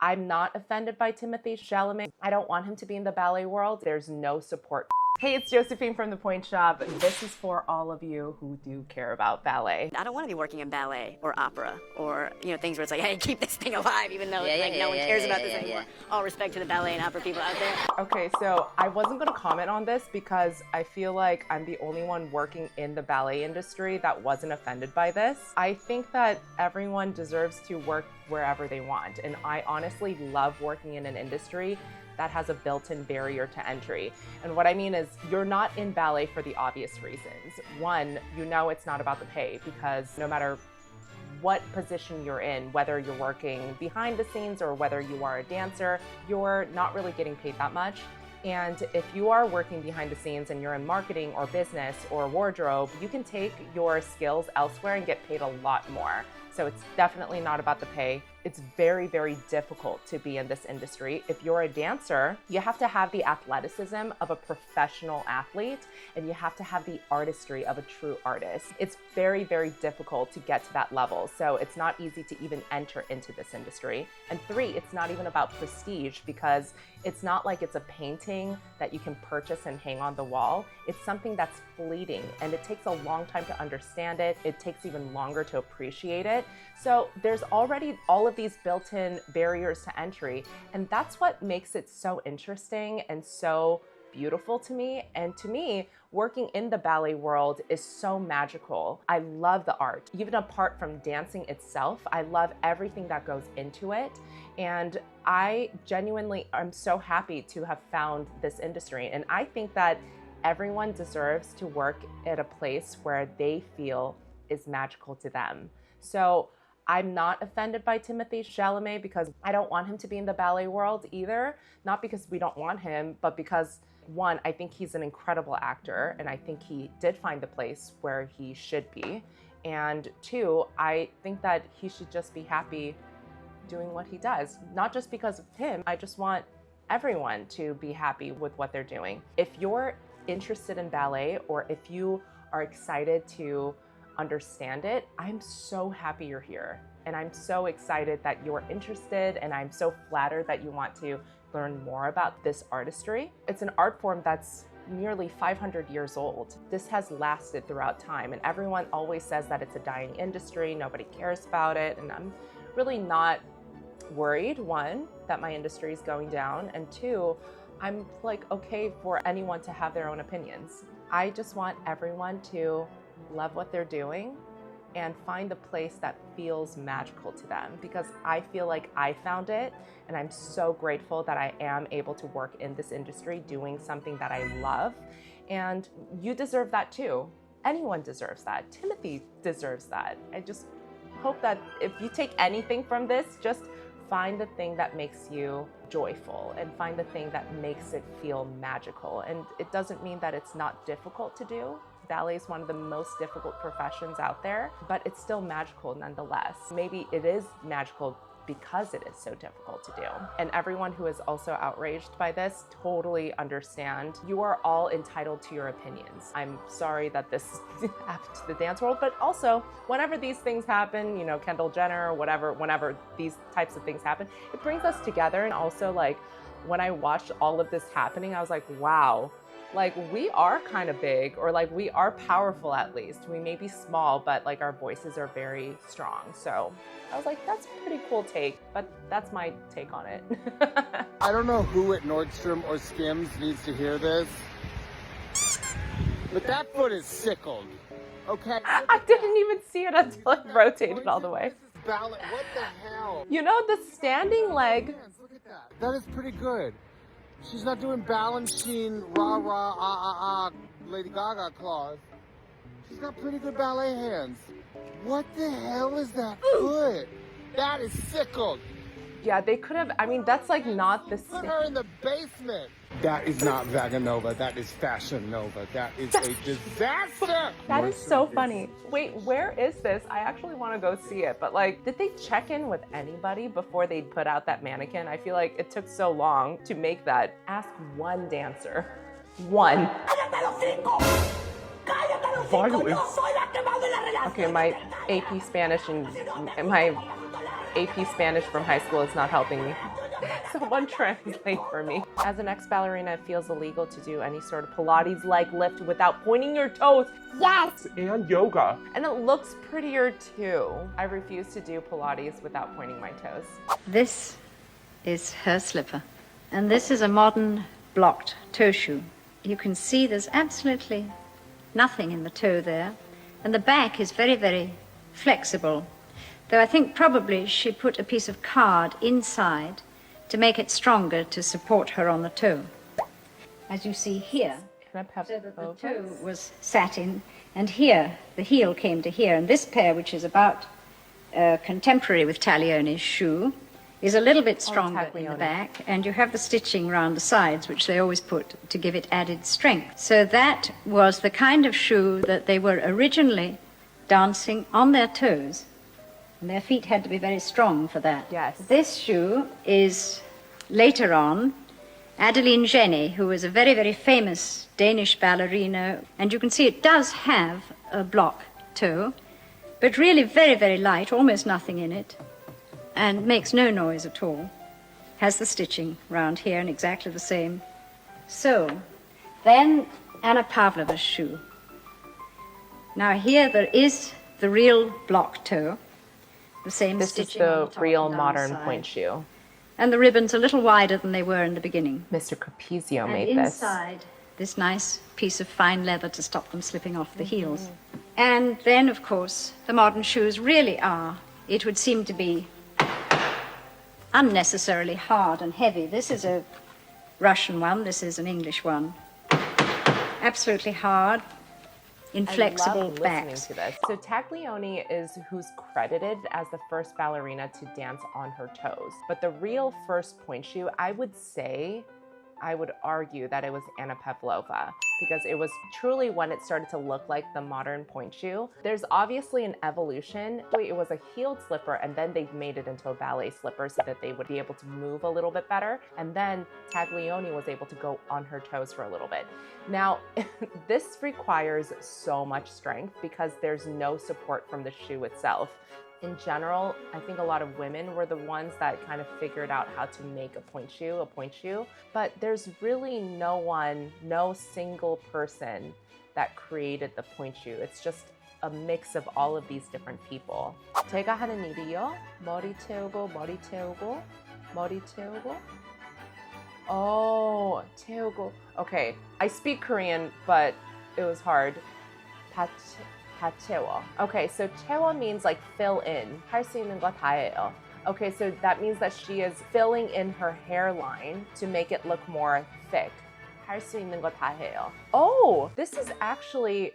I'm not offended by Timothee Chalamet. I don't want him to be in the ballet world. There's no support. Hey, it's Josephine from the Pointe Shop. This is for all of you who do care about ballet. I don't want to be working in ballet or opera or, things where it's like, hey, keep this thing alive, even though no one cares about this anymore. All respect to the ballet and opera people out there. Okay, so I wasn't going to comment on this because I feel like I'm the only one working in the ballet industry that wasn't offended by this. I think that everyone deserves to work wherever they want, and I honestly love working in an industry that has a built-in barrier to entry. And what I mean is you're not in ballet for the obvious reasons. One, it's not about the pay, because no matter what position you're in, whether you're working behind the scenes or whether you are a dancer, you're not really getting paid that much. And if you are working behind the scenes and you're in marketing or business or wardrobe, you can take your skills elsewhere and get paid a lot more. So it's definitely not about the pay. It's very, very difficult to be in this industry. If you're a dancer, you have to have the athleticism of a professional athlete, and you have to have the artistry of a true artist. It's very, very difficult to get to that level. So it's not easy to even enter into this industry. And three, it's not even about prestige, because it's not like it's a painting that you can purchase and hang on the wall. It's something that's fleeting, and it takes a long time to understand it. It takes even longer to appreciate it. So there's already all of these built-in barriers to entry, and that's what makes it so interesting and so beautiful to me. And to me, working in the ballet world is so magical. I love the art. Even apart from dancing itself, I love everything that goes into it. And I genuinely am so happy to have found this industry. And I think that everyone deserves to work at a place where they feel is magical to them. So I'm not offended by Timothee Chalamet because I don't want him to be in the ballet world either. Not because we don't want him, but because one, I think he's an incredible actor, and I think he did find the place where he should be. And two, I think that he should just be happy doing what he does. Not just because of him, I just want everyone to be happy with what they're doing. If you're interested in ballet, or if you are excited to understand it, I'm so happy you're here. And I'm so excited that you're interested, and I'm so flattered that you want to learn more about this artistry. It's an art form that's nearly 500 years old. This has lasted throughout time, and everyone always says that it's a dying industry, nobody cares about it, and I'm really not worried, one, that my industry is going down, and two, I'm like okay for anyone to have their own opinions. I just want everyone to love what they're doing and find the place that feels magical to them, because I feel like I found it, and I'm so grateful that I am able to work in this industry doing something that I love. And you deserve that too. Anyone deserves that. Timothee deserves that. I just hope that if you take anything from this, just find the thing that makes you joyful and find the thing that makes it feel magical. And it doesn't mean that it's not difficult to do. Ballet is one of the most difficult professions out there, but it's still magical nonetheless. Maybe it is magical because it is so difficult to do. And everyone who is also outraged by this, totally understand. You are all entitled to your opinions. I'm sorry that this happened to the dance world, but also whenever these things happen, Kendall Jenner or whatever, whenever these types of things happen, it brings us together. And also, like, when I watched all of this happening, I was like, wow, like, we are kind of big, or like we are powerful. At least we may be small, but like our voices are very strong. So I was like, that's a pretty cool take, but that's my take on it. I don't know who at Nordstrom or Skims needs to hear this, but that foot is sickled, okay? I didn't even see it until it rotated all the way. This is ballet. What the hell? The standing leg. Look at that. That is pretty good. She's not doing balancing, rah-rah, Lady Gaga claws. She's got pretty good ballet hands. What the hell is that foot? That is sickled. Yeah, they could have, that's like not the Put her in the basement. That is not Vaganova. That is Fashion Nova. That is a disaster. That is so funny. Wait, where is this? I actually want to go see it, but like, did they check in with anybody before they put out that mannequin? I feel like it took so long to make that. Ask one dancer. One. Okay, my AP Spanish and my AP Spanish from high school is not helping me. Someone translate for me. As an ex-ballerina, it feels illegal to do any sort of Pilates-like lift without pointing your toes. Yes! And yoga. And it looks prettier too. I refuse to do Pilates without pointing my toes. This is her slipper. And this is a modern blocked toe shoe. You can see there's absolutely nothing in the toe there. And the back is very, very flexible. Though I think probably she put a piece of card inside to make it stronger to support her on the toe. As you see here, so that the toe was satin, and here the heel came to here. And this pair, which is about contemporary with Taglione's shoe, is a little bit stronger in the back, and you have the stitching around the sides, which they always put to give it added strength. So that was the kind of shoe that they were originally dancing on their toes, and their feet had to be very strong for that. Yes. This shoe is later on Adeline Jenny, who was a very, very famous Danish ballerina, and you can see it does have a block toe, but really very, very light, almost nothing in it, and makes no noise at all. Has the stitching round here and exactly the same. So, then Anna Pavlova's shoe. Now here there is the real block toe, the same stitching on the top. This is the real and modern downside. point shoe. And the ribbons a little wider than they were in the beginning. Mr. Capizio made And this. inside, this nice piece of fine leather to stop them slipping off the heels. And then, of course, the modern shoes really are, it would seem to be, unnecessarily hard and heavy. This is a Russian one, this is an English one. Absolutely hard, inflexible I love backs. listening to this. So Taglione is who's credited as the first ballerina to dance on her toes. But the real first point shoe, I would argue that it was Anna Pavlova, because it was truly when it started to look like the modern point shoe. There's obviously an evolution. It was a heeled slipper, and then they made it into a ballet slipper so that they would be able to move a little bit better. And then Taglione was able to go on her toes for a little bit. Now, this requires so much strength because there's no support from the shoe itself. In general, I think a lot of women were the ones that kind of figured out how to make a point shoe, but there's really no single person that created the point shoe. It's just a mix of all of these different people. 제가 하는 일이요. 머리 태우고, 머리 태우고, 머리 태우고. Oh, 태우고. Okay, I speak Korean, but it was hard. 채워. Okay, so 채워 means like fill in. 할 수 있는 거 다 해요. Okay, so that means that she is filling in her hairline to make it look more thick. 할 수 있는 거 다 해요. Oh, this is actually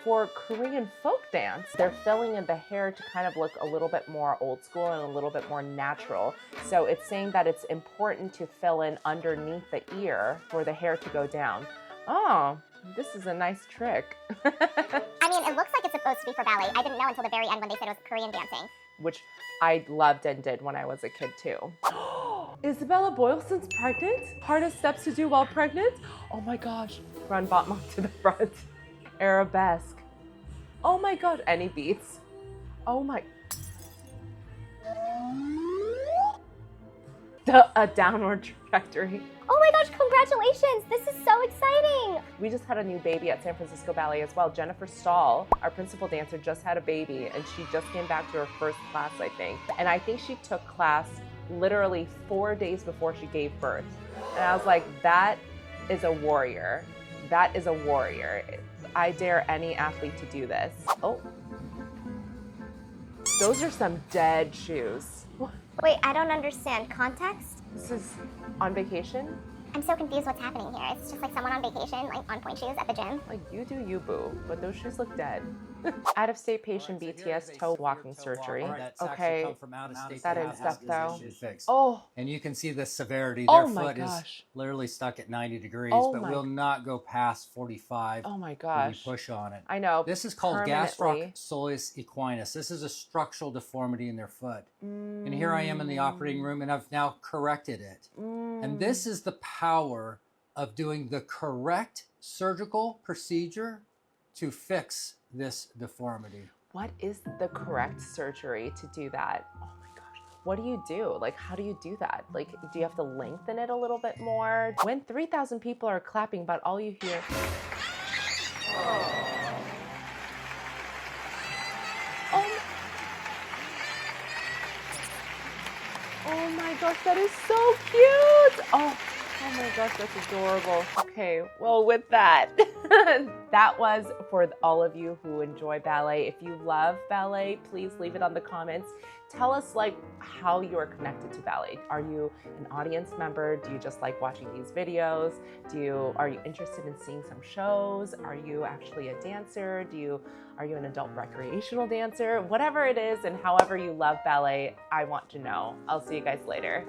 for Korean folk dance. They're filling in the hair to kind of look a little bit more old school and a little bit more natural. So it's saying that it's important to fill in underneath the ear for the hair to go down. Oh, this is a nice trick. I mean, it looks like it's supposed to be for ballet. I didn't know until the very end when they said it was Korean dancing. Which I loved and did when I was a kid too. Isabella Boylston's pregnant? Hardest steps to do while pregnant? Oh my gosh. Run bottom to the front. Arabesque. Oh my gosh. Any beats? Oh my. A downward trajectory. Oh my gosh, congratulations! This is so exciting! We just had a new baby at San Francisco Ballet as well. Jennifer Stahl, our principal dancer, just had a baby, and she just came back to her first class, I think. And I think she took class literally 4 days before she gave birth. And I was like, that is a warrior. That is a warrior. I dare any athlete to do this. Oh. Those are some dead shoes. Wait, I don't understand. Context? This is on vacation? I'm so confused what's happening here. It's just like someone on vacation, like on point shoes at the gym. Like, you do you, boo, but those shoes look dead. Out-of-state patient BTS toe walking surgery. Okay, that is stuff though. Oh, and you can see the severity. Oh Their my foot gosh. is literally stuck at 90 degrees, Oh but my- will not go past 45 oh my when you gosh. push on it. I know. This is called permanently. gastroc equinus. This is a structural deformity in their foot. And here I am in the operating room, and I've now corrected it. And this is the power of doing the correct surgical procedure to fix this deformity. What is the correct surgery to do that? Oh my gosh, what do you do? Like, how do you do that? Like, do you have to lengthen it a little bit more? When 3,000 people are clapping, but all you hear... Oh my gosh, that is so cute. Oh my gosh, that's adorable. Okay, well with that, that was for all of you who enjoy ballet. If you love ballet, please leave it on the comments. Tell us like how you are connected to ballet. Are you an audience member? Do you just like watching these videos? Are you interested in seeing some shows? Are you actually a dancer? Are you an adult recreational dancer? Whatever it is and however you love ballet, I want to know. I'll see you guys later.